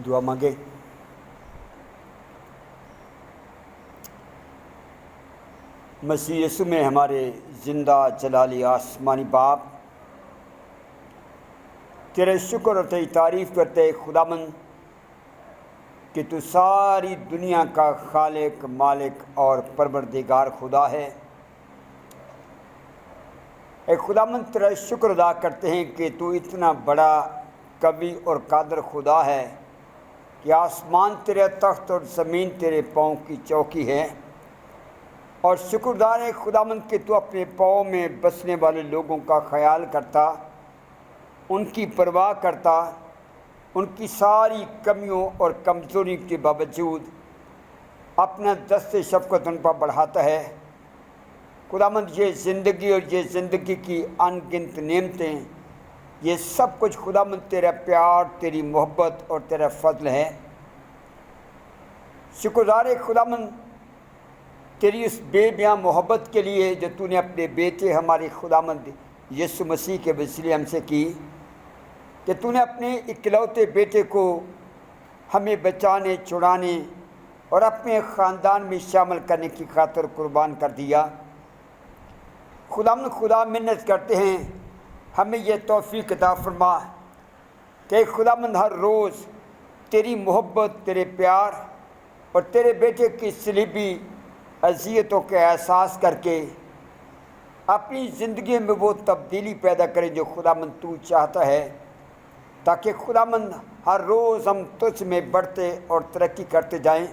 دعا مانگے۔ مسیح یسوع میں ہمارے زندہ جلالی آسمانی باپ، تیرے شکر اور تیری تعریف کرتے خداوند کہ تو ساری دنیا کا خالق، مالک اور پروردگار خدا ہے۔ اے خداوند تیرا شکر ادا کرتے ہیں کہ تو اتنا بڑا قوی اور قادر خدا ہے کہ آسمان تیرے تخت اور زمین تیرے پاؤں کی چوکی ہے، اور شکردار ہے خداوند کہ تو اپنے پاؤں میں بسنے والے لوگوں کا خیال کرتا، ان کی پرواہ کرتا، ان کی ساری کمیوں اور کمزوری کے باوجود اپنا دست شفقت ان پر بڑھاتا ہے۔ خداوند یہ زندگی اور یہ زندگی کی ان گنت نعمتیں، یہ سب کچھ خداوند تیرا پیار، تیری محبت اور تیرا فضل ہے۔ شکردار ہے خداوند تیری اس بے بیاں محبت کے لیے جو تو نے اپنے بیٹے ہمارے خداوند یسوع مسیح کے وسیلے ہم سے کی، کہ تو نے اپنے اکلوتے بیٹے کو ہمیں بچانے، چھڑانے اور اپنے خاندان میں شامل کرنے کی خاطر قربان کر دیا۔ خداوند خدا منت کرتے ہیں ہمیں یہ توفیق عطا فرما کہ خداوند ہر روز تیری محبت، تیرے پیار اور تیرے بیٹے کی صلیبی اذیتوں کے احساس کر کے اپنی زندگی میں وہ تبدیلی پیدا کریں جو خداوند تو چاہتا ہے، تاکہ خداوند ہر روز ہم تجھ میں بڑھتے اور ترقی کرتے جائیں،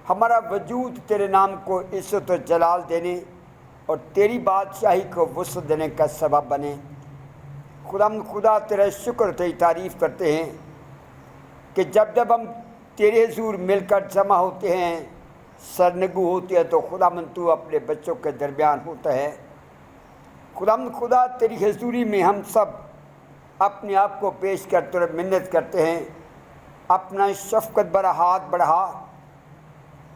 ہمارا وجود تیرے نام کو عزت و جلال دینے اور تیری بادشاہی کو وسعت دینے کا سبب بنے۔ خداوند خدا تیرا شکر تیری تعریف کرتے ہیں کہ جب جب ہم تیرے حضور مل کر جمع ہوتے ہیں، سرنگو ہوتے ہیں، تو خداوند تو اپنے بچوں کے درمیان ہوتا ہے۔ خداوند خدا تیری حضوری میں ہم سب اپنے آپ کو پیش کرتے اور منت کرتے ہیں، اپنا شفقت بھرا ہاتھ بڑھا،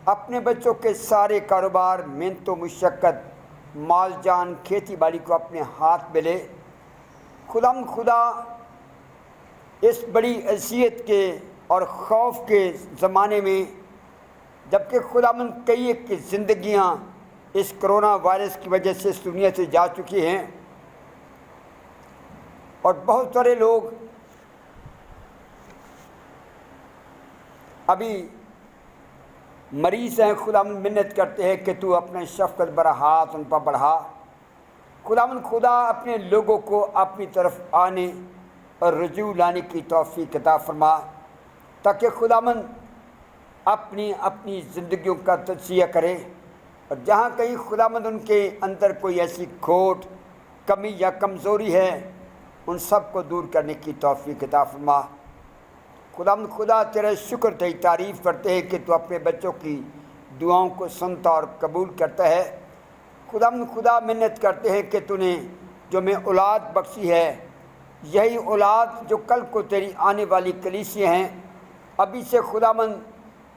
اپنے بچوں کے سارے کاروبار، محنت و مشقت، مال جان، کھیتی باڑی کو اپنے ہاتھ میں لے۔ خداوند خدا اس بڑی اذیت کے اور خوف کے زمانے میں، جبکہ خداوند کئی ایک زندگیاں اس کرونا وائرس کی وجہ سے اس دنیا سے جا چکی ہیں، اور بہت سارے لوگ ابھی مریض ہیں، خداوند منت کرتے ہیں کہ تو اپنے شفقت بھرا ہاتھ ان پر بڑھا۔ خداوند خدا اپنے لوگوں کو اپنی طرف آنے اور رجوع لانے کی توفیق عطا فرما، تاکہ خداوند اپنی زندگیوں کا تجزیہ کرے، اور جہاں کہیں خداوند ان کے اندر کوئی ایسی کھوٹ، کمی یا کمزوری ہے، ان سب کو دور کرنے کی توفیق عطا فرما۔ خداوند خدا تیرا شکر تیری تعریف کرتے ہیں کہ تو اپنے بچوں کی دعاؤں کو سنتا اور قبول کرتا ہے۔ خداوند خدا منت کرتے ہیں کہ تو نے جو میں اولاد بخشی ہے، یہی اولاد جو کل کو تیری آنے والی کلیسیاں ہیں، ابھی سے خداوند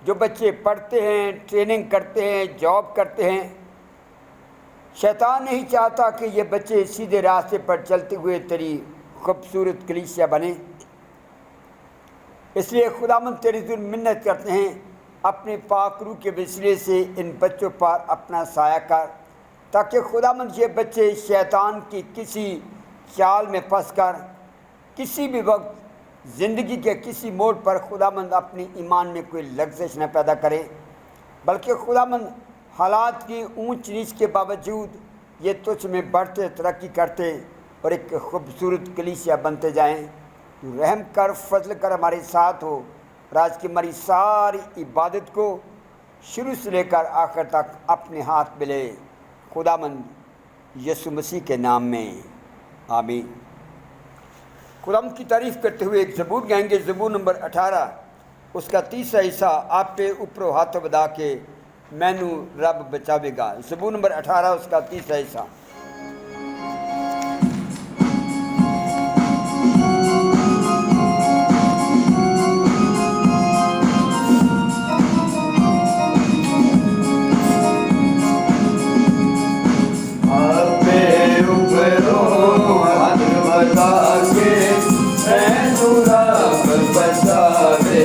جو بچے پڑھتے ہیں، ٹریننگ کرتے ہیں، جاب کرتے ہیں، شیطان نہیں چاہتا کہ یہ بچے سیدھے راستے پر چلتے ہوئے تیری خوبصورت کلیسیا بنے۔ اس لیے خداوند تیری حضور منت کرتے ہیں، اپنے پاک روح کے وسیلے سے ان بچوں پر اپنا سایہ کر، تاکہ خداوند یہ بچے شیطان کی کسی چال میں پھنس کر کسی بھی وقت زندگی کے کسی موڑ پر خداوند اپنی ایمان میں کوئی لغزش نہ پیدا کرے، بلکہ خداوند حالات کی اونچ نیچ کے باوجود یہ تجھ میں بڑھتے، ترقی کرتے اور ایک خوبصورت کلیسیا بنتے جائیں۔ تو رحم کر، فضل کر، ہمارے ساتھ ہو، اور آج کی ہماری ساری عبادت کو شروع سے لے کر آخر تک اپنے ہاتھ میں لے، خداوند یسوع مسیح کے نام میں، آمین۔ خداوند کی تعریف کرتے ہوئے ایک زبور گائیں گے، زبور نمبر 18، اس کا 30واں حصہ، آپ پہ اوپر ہاتھ بدا کے مینو رب بچاوے گا۔ زبور نمبر 18، اس کا 30واں حصہ۔ بتا کے میں رب بچاوے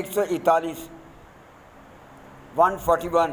141 141।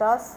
10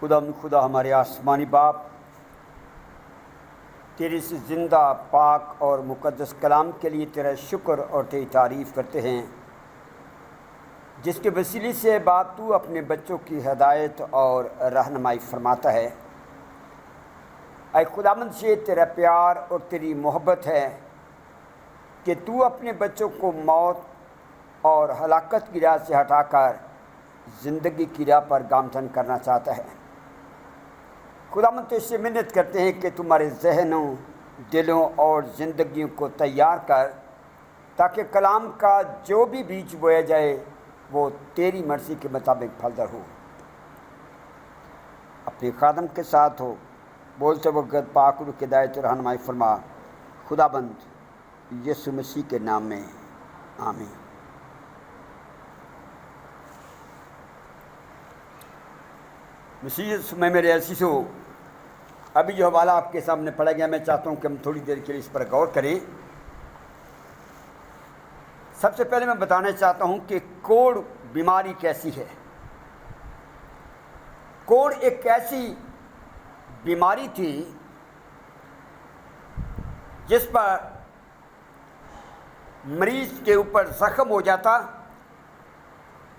خدا ہمارے آسمانی باپ، تیری اس زندہ پاک اور مقدس کلام کے لیے تیرا شکر اور تیری تعریف کرتے ہیں، جس کے وسیلے سے باپ تو اپنے بچوں کی ہدایت اور رہنمائی فرماتا ہے۔ اے خداوند سے تیرا پیار اور تیری محبت ہے کہ تو اپنے بچوں کو موت اور ہلاکت کی راہ سے ہٹا کر زندگی کی راہ پر گامزن کرنا چاہتا ہے۔ خداوند تو اس سے منت کرتے ہیں کہ تمہارے ذہنوں، دلوں اور زندگیوں کو تیار کر، تاکہ کلام کا جو بھی بیج بویا جائے وہ تیری مرضی کے مطابق پھلدار ہو۔ اپنے خادم کے ساتھ ہو، بولتے وقت پاک روح کی ہدایت اور رہنمائی فرما، خداوند یسوع مسیح کے نام میں آمین۔ مسیح یسوع میں میرے عزیزو، ابھی جو حوالہ آپ کے سامنے پڑھا گیا، میں چاہتا ہوں کہ ہم تھوڑی دیر کے لیے اس پر غور کریں۔ سب سے پہلے میں بتانا چاہتا ہوں کہ کوڑ بیماری کیسی ہے۔ کوڑ ایک ایسی بیماری تھی جس پر مریض کے اوپر زخم ہو جاتا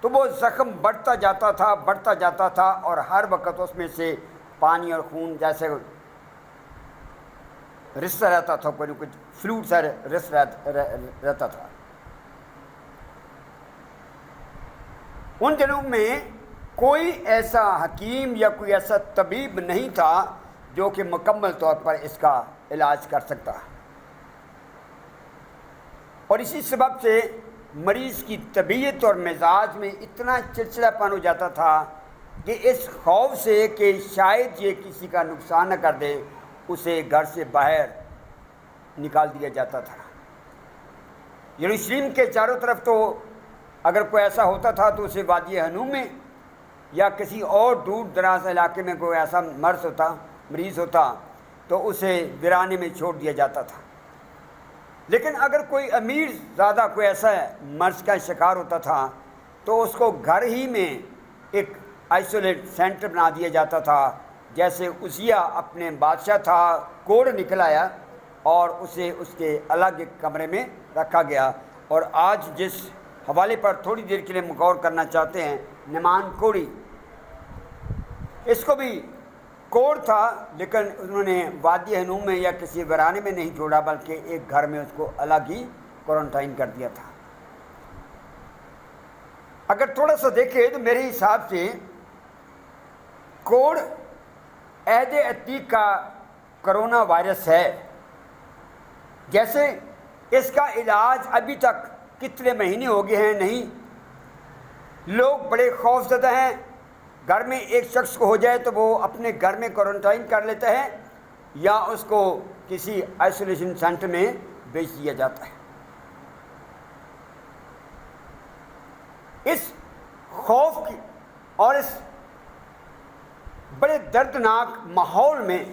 تو وہ زخم بڑھتا جاتا تھا اور ہر وقت اس میں سے پانی اور خون جیسے رستا رہتا تھا، کوئی کچھ فلوئڈ سا رہتا تھا۔ ان دنوں میں کوئی ایسا حکیم یا کوئی ایسا طبیب نہیں تھا جو کہ مکمل طور پر اس کا علاج کر سکتا، اور اسی سبب سے مریض کی طبیعت اور مزاج میں اتنا چڑچڑا پن ہو جاتا تھا کہ اس خوف سے کہ شاید یہ کسی کا نقصان نہ کر دے، اسے گھر سے باہر نکال دیا جاتا تھا۔ یروشلم کے چاروں طرف تو اگر کوئی ایسا ہوتا تھا تو اسے وادی ہنوم میں یا کسی اور دور دراز علاقے میں کوئی ایسا مریض ہوتا تو اسے ویرانے میں چھوڑ دیا جاتا تھا۔ لیکن اگر کوئی امیر زیادہ کوئی ایسا مرض کا شکار ہوتا تھا تو اس کو گھر ہی میں ایک آئسولیٹ سینٹر بنا دیا جاتا تھا، جیسے عزیہ اپنے بادشاہ تھا، کوڑ نکل آیا اور اسے اس کے الگ ایک کمرے میں رکھا گیا۔ اور آج جس حوالے پر تھوڑی دیر کے لیے غور کرنا چاہتے ہیں، نعمان کوڑی، اس کو بھی کوڑ تھا، لیکن انہوں نے وادی ہنوم میں یا کسی ویرانے میں نہیں چھوڑا، بلکہ ایک گھر میں اس کو الگ ہی کوارنٹائن کر دیا تھا۔ اگر تھوڑا سا دیکھیں تو میرے حساب سے کوڑ عہد عتیق کا کرونا وائرس ہے۔ جیسے اس کا علاج ابھی تک کتنے مہینے ہو گئے ہیں نہیں، لوگ بڑے خوف زدہ ہیں۔ گھر میں ایک شخص کو ہو جائے تو وہ اپنے گھر میں کوارنٹائن کر لیتا ہے یا اس کو کسی آئسولیشن سینٹر میں بھیج دیا جاتا ہے۔ اس خوف کی اور اس بڑے دردناک ماحول میں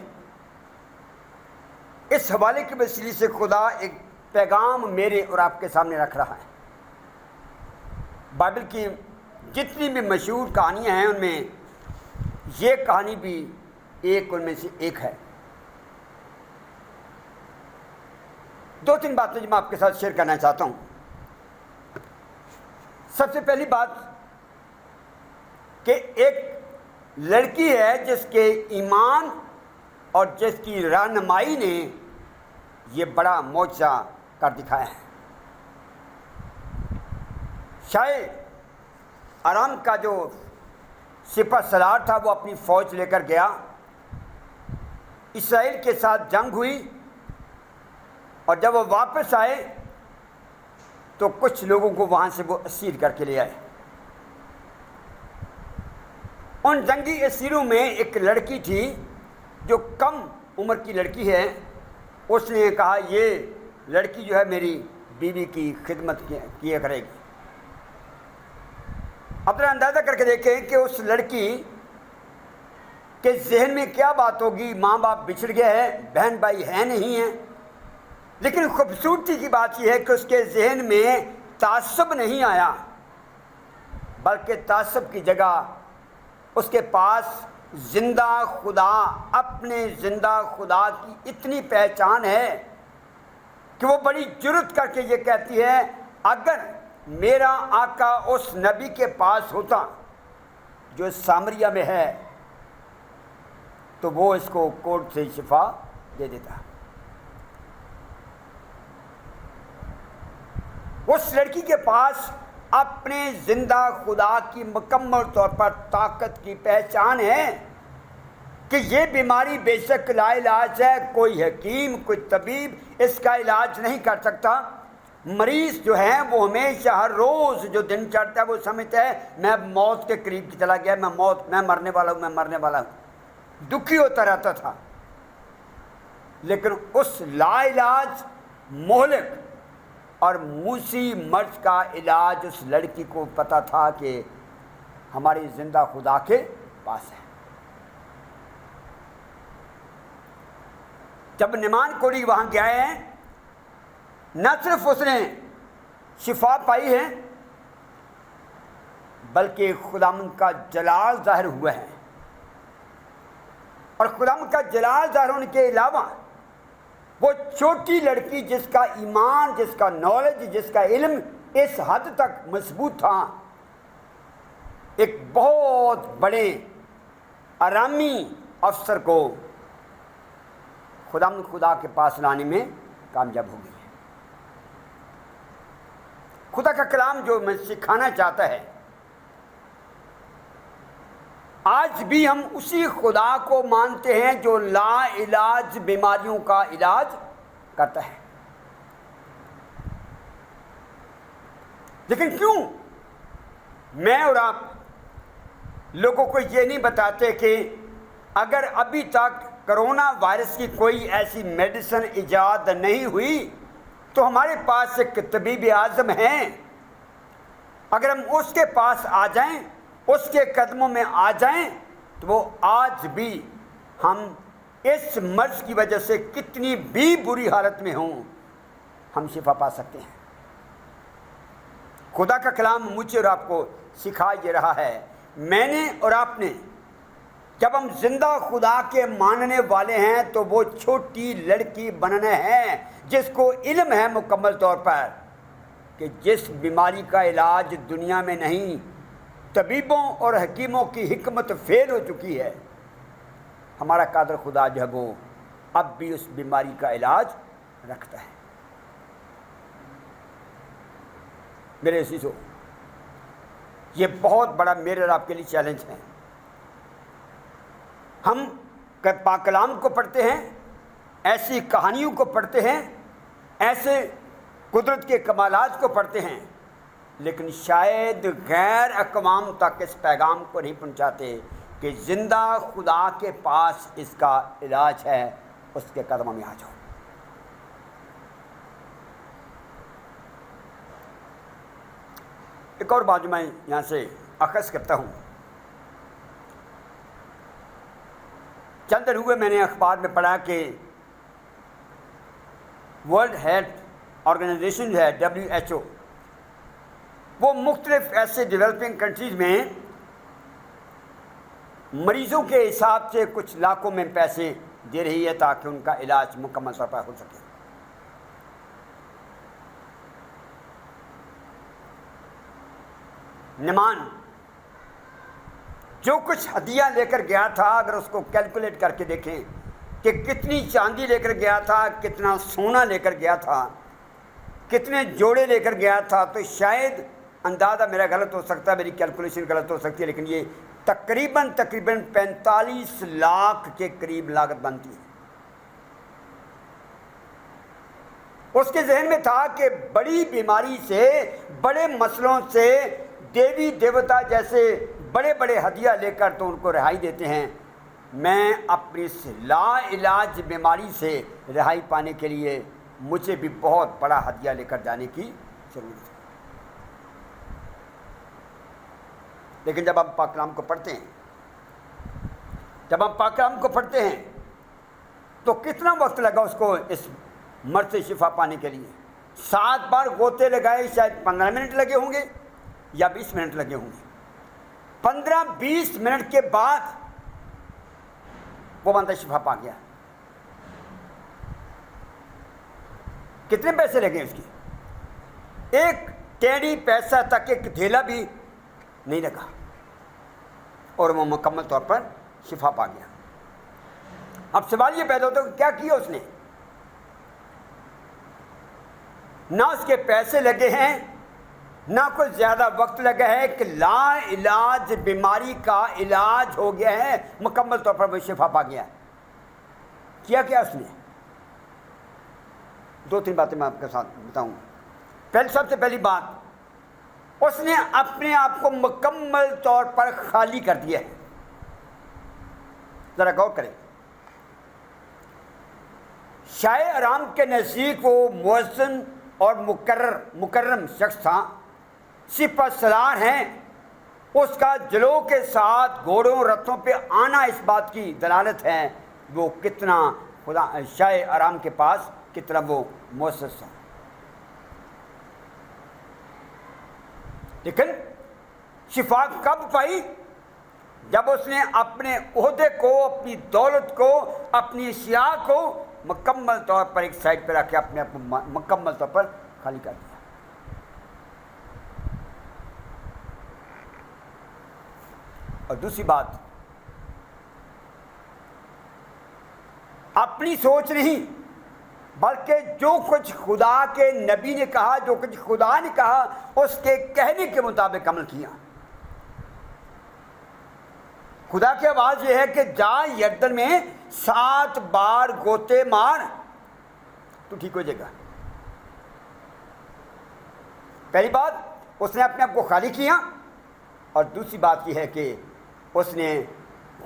اس حوالے کے وسیلے سے خدا ایک پیغام میرے اور آپ کے سامنے رکھ رہا ہے۔ بائبل کی جتنی بھی مشہور کہانیاں ہیں ان میں یہ کہانی بھی ان میں سے ایک ہے۔ دو تین باتیں جو میں آپ کے ساتھ شیئر کرنا چاہتا ہوں۔ سب سے پہلی بات کہ ایک لڑکی ہے جس کے ایمان اور جس کی رہنمائی نے یہ بڑا معجزہ کر دکھایا ہے۔ شاید ارام کا جو سپہ سالار تھا وہ اپنی فوج لے کر گیا، اسرائیل کے ساتھ جنگ ہوئی، اور جب وہ واپس آئے تو کچھ لوگوں کو وہاں سے وہ اسیر کر کے لے آئے۔ ان جنگی اسیروں میں ایک لڑکی تھی جو کم عمر کی لڑکی ہے۔ اس نے کہا یہ لڑکی جو ہے میری بیوی کی خدمت کیا کرے گی۔ اب ذرا اندازہ کر کے دیکھیں کہ اس لڑکی کے ذہن میں کیا بات ہوگی۔ ماں باپ بچھڑ گئے ہیں، بہن بھائی ہیں نہیں ہیں، لیکن خوبصورتی کی بات یہ ہے کہ اس کے ذہن میں تعصب نہیں آیا، بلکہ تعصب کی جگہ اس کے پاس زندہ خدا، اپنے زندہ خدا کی اتنی پہچان ہے کہ وہ بڑی جرأت کر کے یہ کہتی ہے اگر میرا آقا اس نبی کے پاس ہوتا جو سامریہ میں ہے تو وہ اس کو کوڑ سے شفا دے دیتا۔ اس لڑکی کے پاس اپنے زندہ خدا کی مکمل طور پر طاقت کی پہچان ہے کہ یہ بیماری بے شک لا علاج ہے، کوئی حکیم کوئی طبیب اس کا علاج نہیں کر سکتا۔ مریض جو ہے وہ ہمیشہ ہر روز جو دن چڑھتا ہے وہ سمجھتا ہے میں موت کے قریب چلا گیا، میں مرنے والا ہوں، میں مرنے والا ہوں، دکھی ہوتا رہتا تھا۔ لیکن اس لا علاج مہلک اور موسی مرض کا علاج اس لڑکی کو پتہ تھا کہ ہماری زندہ خدا کے پاس ہے۔ جب نعمان کوڑی وہاں گیا ہے، نہ صرف اس نے شفا پائی ہے بلکہ خداوند کا جلال ظاہر ہوا ہے، اور خداوند کا جلال ظاہر ہونے کے علاوہ وہ چھوٹی لڑکی جس کا ایمان، جس کا نالج، جس کا علم اس حد تک مضبوط تھا، ایک بہت بڑے آرامی افسر کو خدا کے پاس لانے میں کامیاب ہو گئی ہے۔ خدا کا کلام جو میں سکھانا چاہتا ہے، آج بھی ہم اسی خدا کو مانتے ہیں جو لا علاج بیماریوں کا علاج کرتا ہے۔ لیکن کیوں میں اور آپ لوگوں کو یہ نہیں بتاتے کہ اگر ابھی تک کرونا وائرس کی کوئی ایسی میڈیسن ایجاد نہیں ہوئی تو ہمارے پاس ایک طبیب اعظم ہیں، اگر ہم اس کے پاس آ جائیں، اس کے قدموں میں آ جائیں تو وہ آج بھی ہم اس مرض کی وجہ سے کتنی بھی بری حالت میں ہوں ہم شفا پا سکتے ہیں۔ خدا کا کلام مجھے اور آپ کو سکھا یہ رہا ہے، میں نے اور آپ نے جب ہم زندہ خدا کے ماننے والے ہیں تو وہ چھوٹی لڑکی بننا ہے جس کو علم ہے مکمل طور پر کہ جس بیماری کا علاج دنیا میں نہیں، طبیبوں اور حکیموں کی حکمت فیل ہو چکی ہے، ہمارا قادر خدا جو ہے وہ اب بھی اس بیماری کا علاج رکھتا ہے۔ میرے عزیزو، یہ بہت بڑا میرے اور آپ کے لیے چیلنج ہے۔ ہم پاک کلام کو پڑھتے ہیں، ایسی کہانیوں کو پڑھتے ہیں، ایسے قدرت کے کمالات کو پڑھتے ہیں، لیکن شاید غیر اقوام تک اس پیغام کو نہیں پہنچاتے کہ زندہ خدا کے پاس اس کا علاج ہے، اس کے قدموں میں آ جاؤ۔ ایک اور بات جو میں یہاں سے اخذ کرتا ہوں، چند دن ہوئے میں نے اخبار میں پڑھا کہ ورلڈ ہیلتھ آرگنائزیشن جو ہے WHO، وہ مختلف ایسے ڈیولپنگ کنٹریز میں مریضوں کے حساب سے کچھ لاکھوں میں پیسے دے رہی ہے تاکہ ان کا علاج مکمل طور پر ہو سکے۔ نعمان جو کچھ ہدیہ لے کر گیا تھا، اگر اس کو کیلکولیٹ کر کے دیکھیں کہ کتنی چاندی لے کر گیا تھا، کتنا سونا لے کر گیا تھا، کتنے جوڑے لے کر گیا تھا، تو شاید اندازہ میرا غلط ہو سکتا ہے، میری کیلکولیشن غلط ہو سکتی ہے، لیکن یہ تقریباً 45 لاکھ کے قریب لاگت بنتی ہے۔ اس کے ذہن میں تھا کہ بڑی بیماری سے، بڑے مسئلوں سے دیوی دیوتا جیسے بڑے بڑے ہدیہ لے کر تو ان کو رہائی دیتے ہیں، میں اپنی اس لا علاج بیماری سے رہائی پانے کے لیے مجھے بھی بہت بڑا ہدیہ لے کر جانے کی ضرورت ہے۔ لیکن جب ہم پاک کلام کو پڑھتے ہیں، تو کتنا وقت لگا اس کو اس مرض سے شفا پانے کے لیے؟ 7 بار غوطے لگائے، شاید 15 منٹ لگے ہوں گے یا 20 منٹ لگے ہوں گے۔ 15-20 منٹ کے بعد وہ بندہ شفا پا گیا. کتنے پیسے لگے اس کی؟ ایک ٹیڑی پیسہ تک، ایک دھیلا بھی نہیں لگا، اور وہ مکمل طور پر شفا پا گیا. اب سوال یہ پیدا ہوتا ہے کہ کیا کیا اس نے؟ نہ اس کے پیسے لگے ہیں، نہ کوئی زیادہ وقت لگا ہے، کہ لا علاج بیماری کا علاج ہو گیا ہے، مکمل طور پر وہ شفا پا گیا. کیا اس نے؟ 2-3 باتیں میں آپ کے ساتھ بتاؤں. سب سے پہلی بات، اس نے اپنے آپ کو مکمل طور پر خالی کر دیا ہے. ذرا غور کریں. شاہ آرام کے نزدیک وہ مؤذن اور مکرم شخص تھا، سپہ سالار ہیں. اس کا جلو کے ساتھ گھوڑوں رتھوں پہ آنا اس بات کی دلالت ہے وہ کتنا خدا شاہ آرام کے پاس کتنا وہ مؤسس تھا. لیکن شفا کب پائی؟ جب اس نے اپنے عہدے کو، اپنی دولت کو، اپنی اشیاء کو مکمل طور پر ایک سائڈ پہ رکھ کے اپنے آپ کو مکمل طور پر خالی کر دیا. اور دوسری بات، اپنی سوچ نہیں بلکہ جو کچھ خدا کے نبی نے کہا، جو کچھ خدا نے کہا، اس کے کہنے کے مطابق عمل کیا. خدا کی آواز یہ ہے کہ جا یردن میں 7 بار گوتے مار تو ٹھیک ہو جائے گا. پہلی بات، اس نے اپنے آپ کو خالی کیا. اور دوسری بات یہ ہے کہ اس نے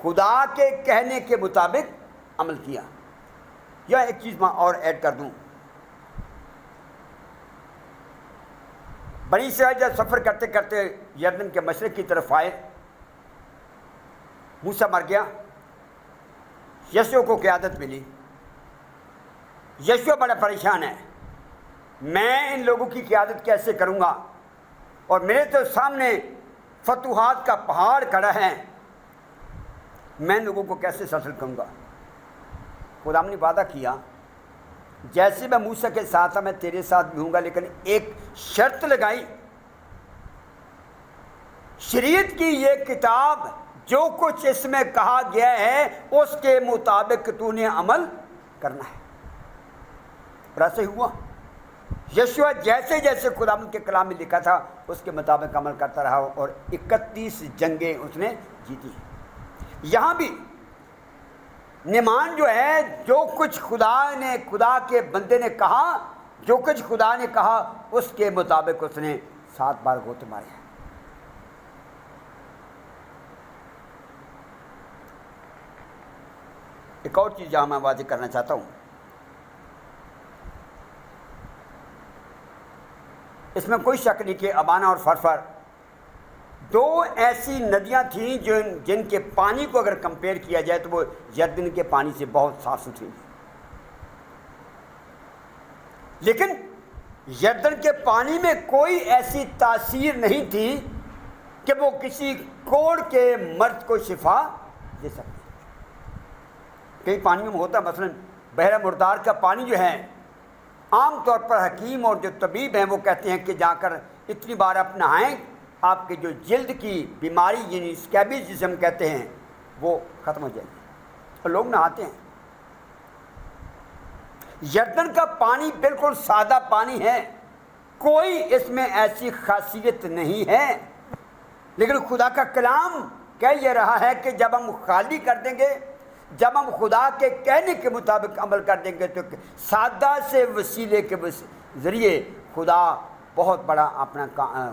خدا کے کہنے کے مطابق عمل کیا. یا ایک چیز میں اور ایڈ کر دوں، بنی اسرائیل جب سفر کرتے کرتے یردن کے مشرق کی طرف آئے، موسیٰ مر گیا، یشوع کو قیادت ملی. یشوع بڑا پریشان ہے، میں ان لوگوں کی قیادت کیسے کروں گا، اور میرے تو سامنے فتوحات کا پہاڑ کھڑا ہے، میں لوگوں کو کیسے سلسل کروں گا. خدا نے وعدہ کیا، جیسے میں موسیٰ کے ساتھ تھا میں تیرے ساتھ بھی ہوں گا، لیکن ایک شرط لگائی، شریعت کی یہ کتاب جو کچھ اس میں کہا گیا ہے اس کے مطابق تو نے عمل کرنا ہے. اور ایسے ہوا. یشوع جیسے جیسے خدا کے کلام میں لکھا تھا اس کے مطابق عمل کرتا رہا، اور 31 جنگیں اس نے جیتی. یہاں بھی نعمان جو ہے، جو کچھ خدا کے بندے نے کہا، جو کچھ خدا نے کہا اس کے مطابق اس نے 7 بار گوتے مارے. ایک اور چیز جہاں میں واضح کرنا چاہتا ہوں، اس میں کوئی شک نہیں کہ ابانا اور فرفر 2 ایسی ندیاں تھیں جن کے پانی کو اگر کمپیئر کیا جائے تو وہ یردن کے پانی سے بہت صاف ستھری تھیں. لیکن یردن کے پانی میں کوئی ایسی تاثیر نہیں تھی کہ وہ کسی کوڑ کے مرض کو شفا دے سکتی. کئی پانیوں میں ہوتا، مثلا بحیرہ مردار کا پانی جو ہے، عام طور پر حکیم اور جو طبیب ہیں وہ کہتے ہیں کہ جا کر اتنی بار آپ نہائیں، آپ کے جو جلد کی بیماری یعنی اسکیبیز جسے ہم کہتے ہیں وہ ختم ہو جائے گی. اور لوگ نہاتے ہیں. یردن کا پانی بالکل سادہ پانی ہے، کوئی اس میں ایسی خاصیت نہیں ہے. لیکن خدا کا کلام کہہ یہ رہا ہے کہ جب ہم خالی کر دیں گے، جب ہم خدا کے کہنے کے مطابق عمل کر دیں گے تو سادہ سے وسیلے کے ذریعے خدا بہت بڑا اپنا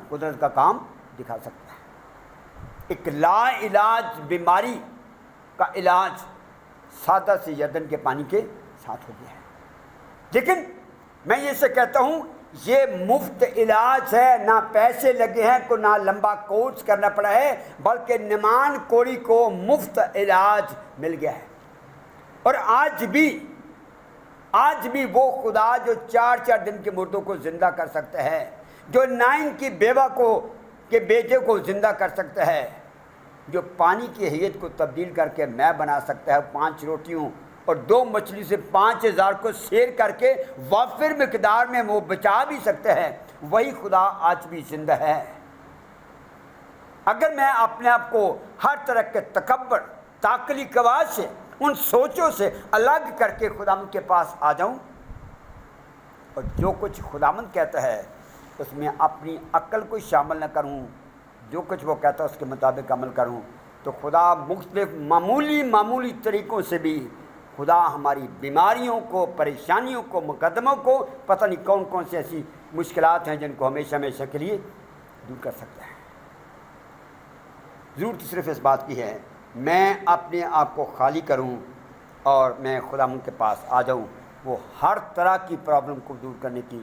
قدرت کا کام دکھا سکتا ہے. ایک لا علاج بیماری کا علاج سادہ سے یردن کے پانی کے ساتھ ہو گیا ہے. لیکن میں یہ سے کہتا ہوں یہ مفت علاج ہے، نہ پیسے لگے ہیں، کو نہ لمبا کورس کرنا پڑا ہے، بلکہ نعمان کوڑی کو مفت علاج مل گیا ہے. اور آج بھی وہ خدا جو 4 دن کے مردوں کو زندہ کر سکتا ہے، جو 9 کی بیوہ کے بیٹے کو زندہ کر سکتا ہے، جو پانی کی حیت کو تبدیل کر کے میں بنا سکتا ہے 5 روٹیوں اور 2 مچھلی سے 5000 کو سیر کر کے وافر مقدار میں وہ بچا بھی سکتا ہے، وہی خدا آج بھی زندہ ہے۔ اگر میں اپنے آپ کو ہر طرح کے تکبر، تاکلی قواعد سے، ان سوچوں سے الگ کر کے خداوند کے پاس آ جاؤں اور جو کچھ خداوند کہتا ہے اس میں اپنی عقل کو شامل نہ کروں، جو کچھ وہ کہتا ہے اس کے مطابق عمل کروں، تو خدا مختلف معمولی طریقوں سے بھی خدا ہماری بیماریوں کو، پریشانیوں کو، مقدموں کو، پتہ نہیں کون کون سی ایسی مشکلات ہیں جن کو ہمیشہ کے لیے دور کر سکتا ہے۔ ضرورت صرف اس بات کی ہے میں اپنے آپ کو خالی کروں اور میں خدا کے پاس آ جاؤں، وہ ہر طرح کی پرابلم کو دور کرنے کی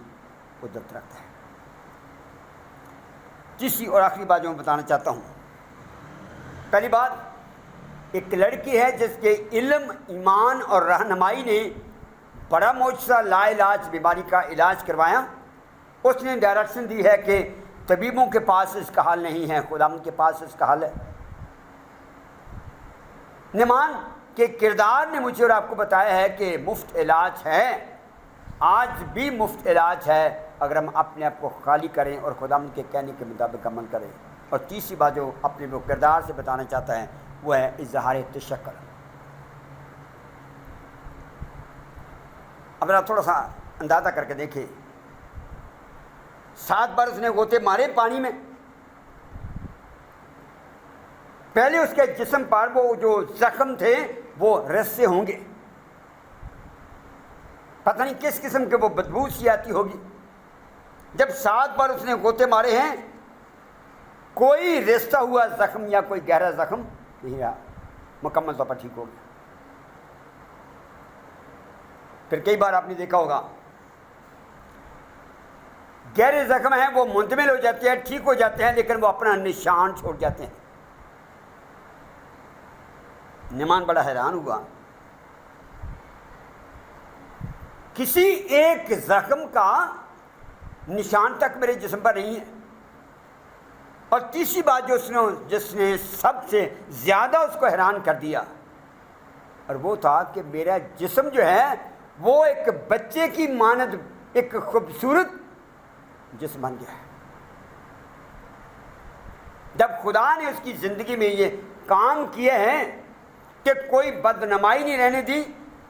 قدرت رکھتا ہے۔ تیسری اور آخری بات جو میں بتانا چاہتا ہوں، پہلی بات، ایک لڑکی ہے جس کے علم، ایمان اور رہنمائی نے بڑا معجزہ لا علاج بیماری کا علاج کروایا۔ اس نے ڈائریکشن دی ہے کہ طبیبوں کے پاس اس کا حل نہیں ہے، خداوند کے پاس اس کا حل ہے۔ نعمان کے کردار نے مجھے اور آپ کو بتایا ہے کہ مفت علاج ہے، آج بھی مفت علاج ہے اگر ہم اپنے آپ کو خالی کریں اور خداوند کے کہنے کے مطابق عمل کریں۔ اور تیسری بات جو اپنے وہ کردار سے بتانا چاہتا ہے وہ ہے اظہار تشکر۔ اب آپ تھوڑا سا اندازہ کر کے دیکھیں، 7 بار اس نے غوطے مارے پانی میں، پہلے اس کے جسم پر وہ جو زخم تھے وہ رسے ہوں گے، پتہ نہیں کس قسم کے وہ بدبو سی آتی ہوگی۔ جب 7 بار اس نے غوطے مارے ہیں کوئی رستا ہوا زخم یا کوئی گہرا زخم نہیں رہا، مکمل طور پر ٹھیک ہو گیا۔ پھر کئی بار آپ نے دیکھا ہوگا گہرے زخم ہیں وہ منتمل ہو جاتے ہیں، ٹھیک ہو جاتے ہیں، لیکن وہ اپنا نشان چھوڑ جاتے ہیں۔ نعمان بڑا حیران ہوا، کسی ایک زخم کا نشان تک میرے جسم پر نہیں ہے۔ اور تیسری بات جس نے سب سے زیادہ اس کو حیران کر دیا، اور وہ تھا کہ میرا جسم جو ہے وہ ایک بچے کی مانند ایک خوبصورت جسم بن گیا ہے۔ جب خدا نے اس کی زندگی میں یہ کام کیے ہیں کہ کوئی بدنمائی نہیں رہنے دی،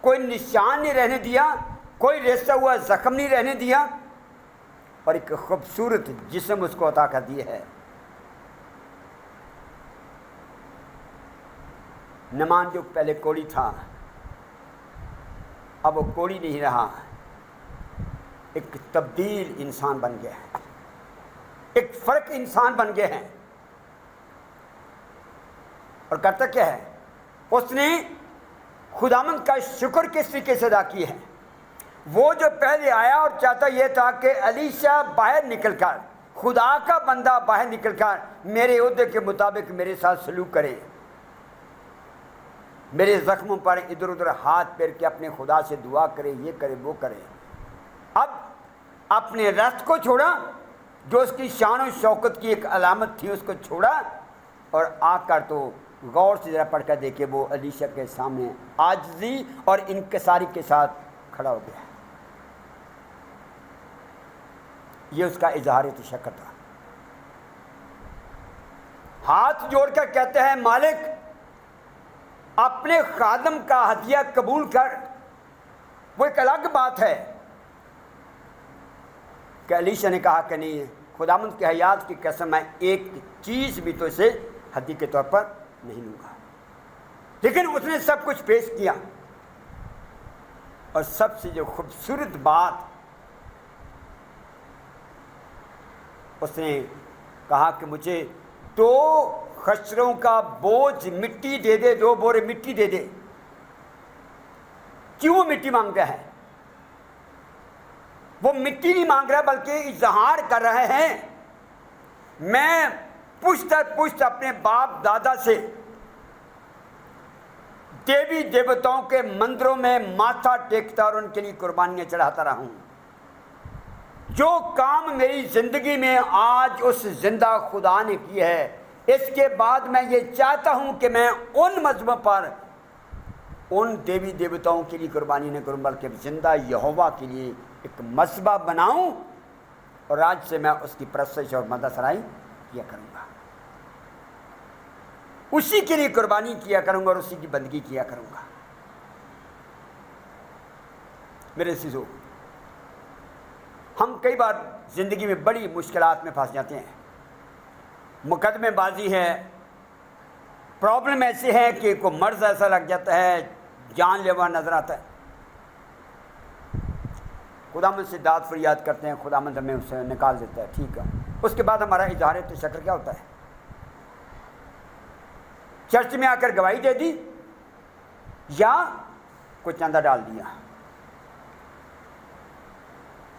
کوئی نشان نہیں رہنے دیا، کوئی رسا ہوا زخم نہیں رہنے دیا، اور ایک خوبصورت جسم اس کو عطا کر دیا ہے۔ نعمان جو پہلے کوڑی تھا اب وہ کوڑی نہیں رہا، ایک تبدیل انسان بن گیا ہے، ایک فرق انسان بن گیا ہے۔ اور کرتا کیا ہے؟ اس نے خداوند کا شکر کس طریقے سے ادا کیا ہے؟ وہ جو پہلے آیا اور چاہتا یہ تھا کہ الیشا باہر نکل کر، خدا کا بندہ باہر نکل کر میرے عہدے کے مطابق میرے ساتھ سلوک کرے، میرے زخموں پر ادھر ادھر ہاتھ پھیر کے اپنے خدا سے دعا کرے، یہ کرے وہ کرے۔ اب اپنے رسط کو چھوڑا جو اس کی شان و شوکت کی ایک علامت تھی، اس کو چھوڑا اور آ کر تو غور سے ذرا پڑھ کر دیکھے وہ الیشا کے سامنے عاجزی اور انکساری کے ساتھ کھڑا ہو گیا۔ یہ اس کا اظہار تشکر تھا۔ ہاتھ جوڑ کر کہتے ہیں مالک اپنے خادم کا ہدیہ قبول کر، وہ ایک الگ بات ہے کہ الیشا نے کہا کہ نہیں، خداوند کی حیات کی قسم میں ایک چیز بھی تو اسے ہدیہ کے طور پر نہیں لوں گا۔ لیکن اس نے سب کچھ پیش کیا، اور سب سے جو خوبصورت بات اس نے کہا کہ مجھے 2 خچروں کا بوجھ مٹی دے دے، 2 بورے مٹی دے دے۔ کیوں مٹی مانگتا ہے؟ وہ مٹی نہیں مانگ رہا بلکہ اظہار کر رہے ہیں میں پشت در پشت اپنے باپ دادا سے دیوی دیوتاؤں کے مندروں میں ماتھا ٹیکتا اور ان کے لیے قربانیاں چڑھاتا رہا ہوں۔ جو کام میری زندگی میں آج اس زندہ خدا نے کی ہے اس کے بعد میں یہ چاہتا ہوں کہ میں ان مذہبوں پر ان دیوی دیوتاؤں کے لیے قربانی نہ کروں بلکہ زندہ یہوہ کے لیے ایک مذبح بناؤں اور آج سے میں اس کی پرستش اور مدد سرائی کیا کروں گا، اسی کے لیے قربانی کیا کروں گا اور اسی کی بندگی کیا کروں گا۔ میرے عزیزو، ہم کئی بار زندگی میں بڑی مشکلات میں پھنس جاتے ہیں، مقدمے بازی ہے، پرابلم ایسے ہے کہ کوئی مرض ایسا لگ جاتا ہے، جان لیوا نظر آتا ہے، خداوند سے داد فریاد کرتے ہیں، خداوند ہمیں اسے نکال دیتا ہے، ٹھیک ہے۔ اس کے بعد ہمارا اظہار شکر کیا ہوتا ہے؟ چرچ میں آ کر گواہی دے دی یا کوئی چندہ ڈال دیا۔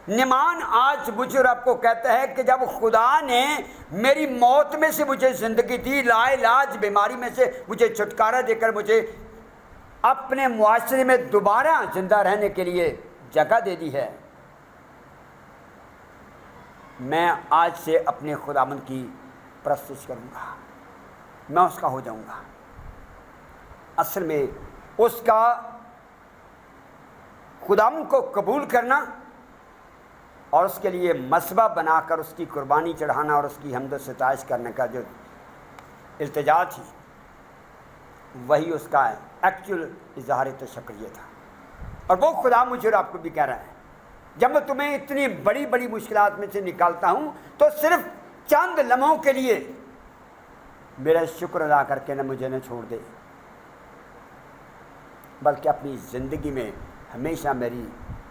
نعمان آج مجھے اور آپ کو کہتا ہے کہ جب خدا نے میری موت میں سے مجھے زندگی دی، لا علاج بیماری میں سے مجھے چھٹکارا دے کر مجھے اپنے معاشرے میں دوبارہ زندہ رہنے کے لیے جگہ دے دی ہے، میں آج سے اپنے خداوند کی پرستش کروں گا، میں اس کا ہو جاؤں گا۔ اصل میں اس کا خداوند کو قبول کرنا اور اس کے لیے مذبح بنا کر اس کی قربانی چڑھانا اور اس کی حمد و ستائش کرنے کا جو التجا تھی، وہی اس کا ایکچوئل اظہار شکریہ تھا۔ اور وہ خدا مجھے اور آپ کو بھی کہہ رہا ہے، جب میں تمہیں اتنی بڑی بڑی مشکلات میں سے نکالتا ہوں تو صرف چند لمحوں کے لیے میرا شکر ادا کر کے مجھے نہ چھوڑ دے، بلکہ اپنی زندگی میں ہمیشہ میری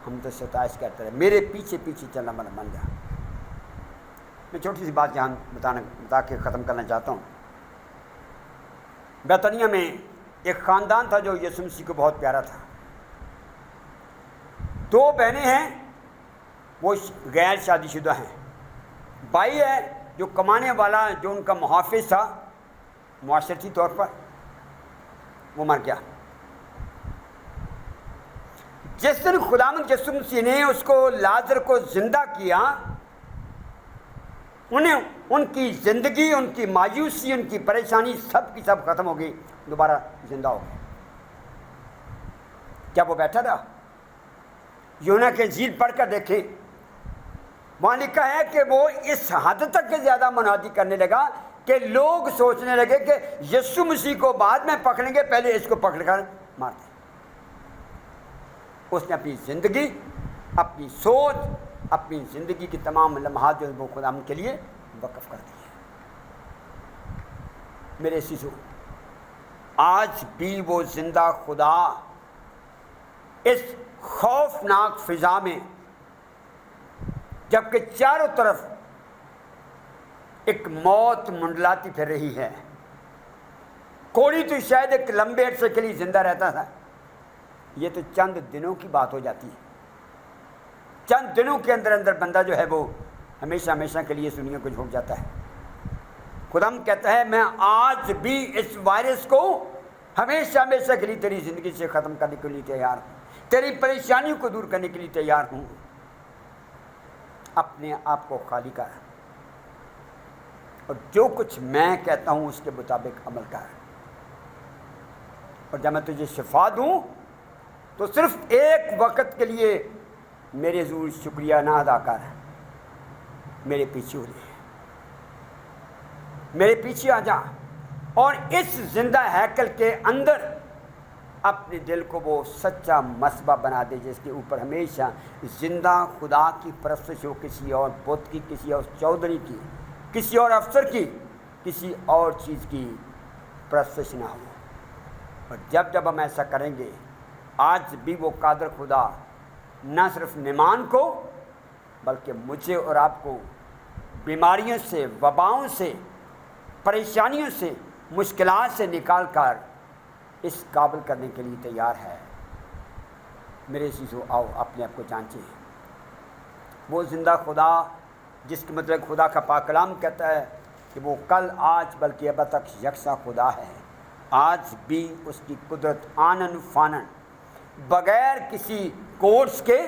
حمد و ستائش کرتا رہے، میرے پیچھے پیچھے چلنا بن جا۔ میں چھوٹی سی بات یہاں بتا کے ختم کرنا چاہتا ہوں۔ بیتنیہ میں ایک خاندان تھا جو یسوع مسیح کو بہت پیارا تھا۔ 2 بہنیں ہیں، وہ غیر شادی شدہ ہیں، بھائی ہے جو کمانے والا، جو ان کا محافظ تھا معاشرتی طور پر، وہ مر گیا۔ جس دن خداوند یسوع مسیح نے اس کو لازر کو زندہ کیا، ان کی زندگی، ان کی مایوسی، ان کی پریشانی سب کی سب ختم ہو گئی، دوبارہ زندہ ہو گئے۔ کیا وہ بیٹھا رہا؟ یونا کے انجیل پڑھ کر دیکھیں، وہاں لکھا ہے کہ وہ اس حد تک کے زیادہ منادی کرنے لگا کہ لوگ سوچنے لگے کہ یسوع مسیح کو بعد میں پکڑیں گے، پہلے اس کو پکڑ کر مار دیں۔ اس نے اپنی زندگی، اپنی سوچ، اپنی زندگی کی تمام لمحات جو وہ خدا کے لیے وقف کر دی ہے۔ میرے عزیزو، آج بھی وہ زندہ خدا اس خوفناک فضا میں، جبکہ چاروں طرف ایک موت منڈلاتی پھر رہی ہے، کوڑی تو شاید ایک لمبے عرصے کے لیے زندہ رہتا تھا، یہ تو چند دنوں کی بات ہو جاتی ہے۔ چند دنوں کے اندر اندر بندہ جو ہے وہ ہمیشہ ہمیشہ کے لیے اس دنیا کو چھوڑ جاتا ہے۔ خداوند کہتا ہے میں آج بھی اس وائرس کو ہمیشہ ہمیشہ کے لیے تیری زندگی سے ختم کرنے کے لیے تیار ہوں، تیری پریشانیوں کو دور کرنے کے لیے تیار ہوں۔ اپنے آپ کو خالی کر اور جو کچھ میں کہتا ہوں اس کے مطابق عمل کر، اور جب میں تجھے شفا دوں تو صرف ایک وقت کے لیے میرے حضور شکریہ نہ ادا کر، میرے پیچھے ہو جائے، میرے پیچھے آ جا، اور اس زندہ ہیکل کے اندر اپنے دل کو وہ سچا مذبح بنا دے جس کے اوپر ہمیشہ زندہ خدا کی پرستش ہو، کسی اور بت کی، کسی اور چودھری کی، کسی اور افسر کی، کسی اور چیز کی پرستش نہ ہو۔ اور جب جب ہم ایسا کریں گے، آج بھی وہ قادر خدا نہ صرف نعمان کو بلکہ مجھے اور آپ کو بیماریوں سے، وباؤں سے، پریشانیوں سے، مشکلات سے نکال کر اس قابل کرنے کے لیے تیار ہے۔ میرے عزیزو، آؤ اپنے آپ کو جانچیں۔ وہ زندہ خدا جس کے مطلب خدا کا پاک کلام کہتا ہے کہ وہ کل، آج بلکہ اب تک یکساں خدا ہے، آج بھی اس کی قدرت آنن فانن، بغیر کسی کورس کے،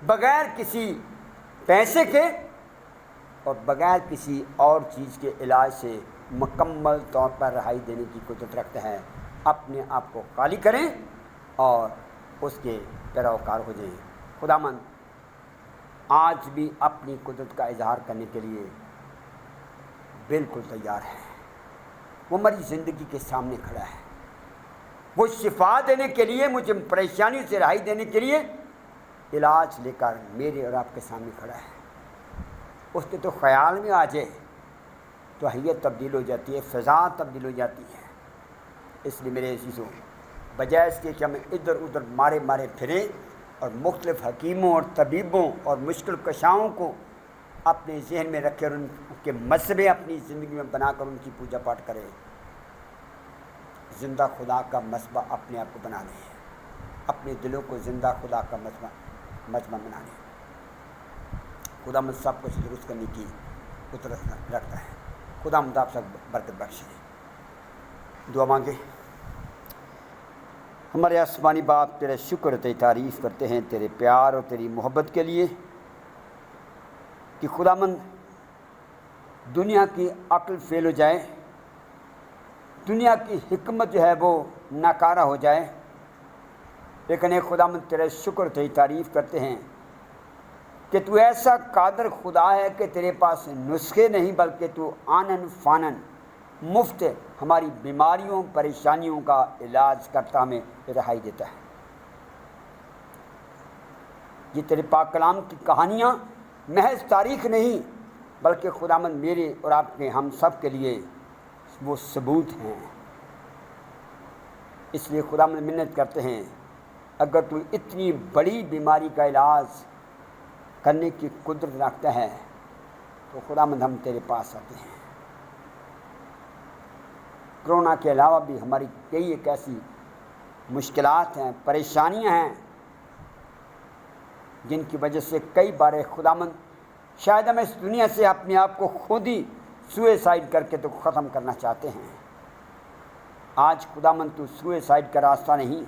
بغیر کسی پیسے کے اور بغیر کسی اور چیز کے علاج سے مکمل طور پر رہائی دینے کی قدرت رکھتا ہے۔ اپنے آپ کو خالی کریں اور اس کے پیروکار ہو جائیں۔ خداوند آج بھی اپنی قدرت کا اظہار کرنے کے لیے بالکل تیار ہے۔ وہ میری زندگی کے سامنے کھڑا ہے، وہ شفا دینے کے لیے، مجھے پریشانیوں سے رہائی دینے کے لیے علاج لے کر میرے اور آپ کے سامنے کھڑا ہے۔ اس کے تو خیال میں آ جائے تو حیت تبدیل ہو جاتی ہے، فضا تبدیل ہو جاتی ہے۔ اس لیے میرے عزیزوں، بجائے اس کے کہ ہم ادھر ادھر مارے پھریں اور مختلف حکیموں اور طبیبوں اور مشکل کشاؤں کو اپنے ذہن میں رکھے اور ان کے مذہبیں اپنی زندگی میں بنا کر ان کی پوجا پاٹ کریں، زندہ خدا کا مذبح اپنے آپ کو بنا لیں، اپنے دلوں کو زندہ خدا کا مذبح بنا لیں۔ خدا مجھ سب کچھ درست کرنے کی قدرت رکھتا ہے۔ خدا مجھ آپ سب برکت بخشے۔ دعا مانگے۔ ہمارے آسمانی باپ، تیرے شکر تیری تعریف کرتے ہیں تیرے پیار اور تیری محبت کے لیے کہ خداوند دنیا کی عقل فیل ہو جائے، دنیا کی حکمت جو ہے وہ ناکارہ ہو جائے، لیکن اے خداوند تیرے شکر تیری تعریف کرتے ہیں کہ تو ایسا قادر خدا ہے کہ تیرے پاس نسخے نہیں بلکہ تو آنن فانن مفت ہماری بیماریوں پریشانیوں کا علاج کرتا ہمیں رہائی دیتا ہے۔ یہ تیرے پاک کلام کی کہانیاں محض تاریخ نہیں بلکہ خداوند میرے اور آپ کے ہم سب کے لیے وہ ثبوت ہیں۔ اس لیے خداوند منت کرتے ہیں، اگر تو اتنی بڑی بیماری کا علاج کرنے کی قدرت رکھتا ہے تو خداوند ہم تیرے پاس آتے ہیں۔ کرونا کے علاوہ بھی ہماری کئی ایک ایسی مشکلات ہیں، پریشانیاں ہیں جن کی وجہ سے کئی بار خداوند شاید ہم اس دنیا سے اپنے آپ کو خود ہی سوئسائڈ کر کے تو ختم کرنا چاہتے ہیں۔ آج خداوند تو سوئسائڈ کا راستہ نہیں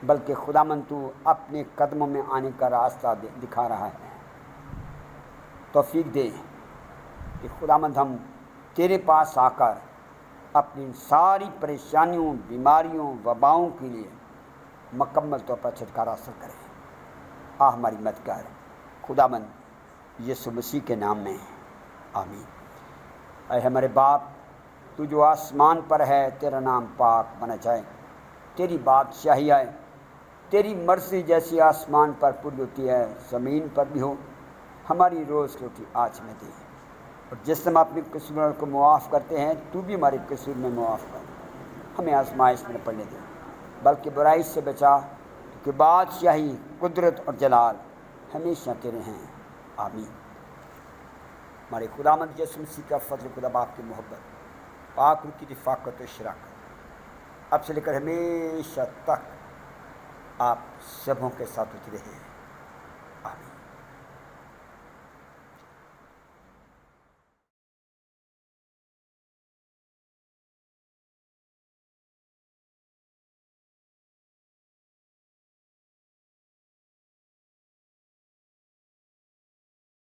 بلکہ خداوند تو اپنے قدموں میں آنے کا راستہ دکھا رہا ہے۔ توفیق دے کہ خداوند ہم تیرے پاس آ کر اپنی ساری پریشانیوں، بیماریوں، وباؤں کے لیے مکمل طور پر چھٹکارا حاصل کریں۔ ہماری مدد کر خداوند یسوع مسیح کے نام میں، آمین۔ اے ہمارے باپ، تو جو آسمان پر ہے، تیرا نام پاک بنا جائے، تیری بادشاہی آئے، تیری مرضی جیسی آسمان پر پوری ہوتی ہے زمین پر بھی ہو۔ ہماری روز کی روٹی آج ہمیں دے، اور جس ہم اپنے قصور کو معاف کرتے ہیں تو بھی ہمارے قصور میں معاف کر، ہمیں آزمائش میں نہ پڑنے دے بلکہ برائی سے بچا، کہ بادشاہی، قدرت اور جلال ہمیشہ تیرے ہیں، آمین۔ ہمارے خداوند یسوع مسیح کا فضل، خدا باپ کی محبت، پاک روح کی رفاقت و شراکت اب سے لے کر ہمیشہ تک آپ سبوں کے ساتھ ہوتی رہے۔